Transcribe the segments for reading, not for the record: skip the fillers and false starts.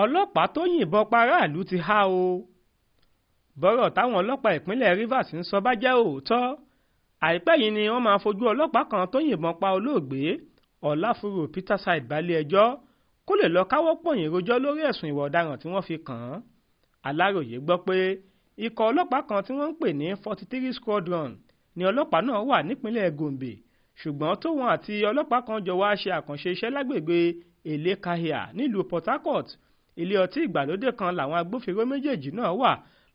ọlọ́pàá tó yìnbọn pa aráàlú ti há o. bọ́rọ̀ táwọn ọlọ́pàá ìpínlẹ̀ Rivers ń sọ bá jẹ́ òótọ́, àìpẹ́ yìí ni wọ́n máa fojú ọlọ́pàá kan tó yìnbọn pa olóògbé Ọláfúrò Peterside balẹ̀-ẹjọ́ kó lè lọ káwọ́ pọ̀nyìn rojọ́ lórí ẹ̀sùn ìwà ọ̀daràn tí wọ́n fi kàn án. Aláròyé gbọ́ pé ikọ̀ ọlọ́pàá kan tí wọ́n ń pè ní 43 Squadron ni ọlọ́pàá náà wà nípínlẹ̀ Gombe, ṣùgbọ́n tóun àti ọlọ́pàá kan jọ wá ṣe àkànṣe iṣẹ́ lágbègbè Elekahia nílùú Port Harcourt. Ilé ọtí ìgbàlódé kan làwọn agbófinró méjèèjì náà wà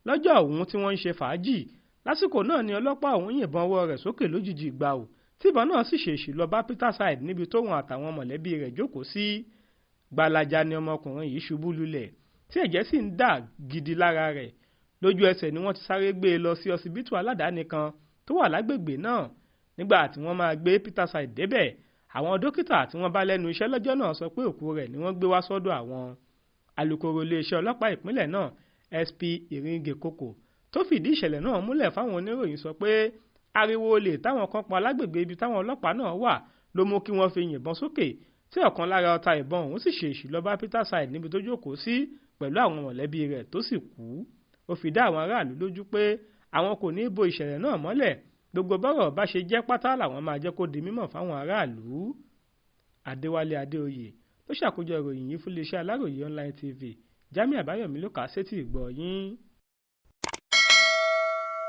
lọ́jọ́ ọ̀hún tí wọ́n ń ṣe fàájì. Lásìkò náà ni ọlọ́pàá ọ̀hún yìnbọn ọwọ́ rẹ̀ sókè lójijì gbà ò, tíbọn náà sì ṣèṣì lọ bá Peterside níbi tóun àtàwọn mọ̀lẹ́bí rẹ̀ jókòó sí. Gbalaja ni ọmọkùnrin yìí ṣubú lulẹ̀ tí ẹ̀jẹ̀ sì ń dà gidi lára rẹ̀. Lójú ẹsẹ̀ ni wọ́n ti sáré gbé e lọ sí ọsibítù aládàáni kan tó wà lágbègbè náà. Nígbà tí wọ́n máa gbé Peterside débẹ̀, àwọn dókítà tí wọ́n bá lẹ́nu iṣẹ́ lọ́jọ́ náà sọ pé òkú rẹ̀ ni wọ́n gbé wá sọ́dọ̀ àwọn. Alukoro iléeṣẹ́ ọlọ́pàá ìpínlẹ̀ náà SP Iringe Koko tó fìdí ìṣẹ̀lẹ̀ náà múlẹ̀ fáwọn oníròyìn sọ pé ariwo olè táwọn kan pa lágbègbè ibi táwọn ọlọ́pàá náà wà ló mú kí wọ́n fi yìnbọn sókè, tí ọ̀kan lára ọta ìbọn ọ̀hún sì ṣèṣì lọ bá Peterside níbi tó jókòó sí pẹ̀lú àwọn mọ̀lẹ́bí rẹ̀ tó sì kú. Ó fi dá àwọn aráàlú lójú pé àwọn kò ní bo ìṣẹ̀lẹ̀ náà mọ́lẹ̀, gbogbo bọ́rọ̀ bá ṣe jẹ́ pátá làwọn máa jẹ́ kó di mímọ̀ fáwọn aráàlú. Adéwálé Adéoyè ló ṣàkójọ ìròyìn yìí fún iléeṣẹ́ Aláròyé Online TV. Jamiu Àbáyọ̀mí ló kà á sétí ìgbọ́ yín.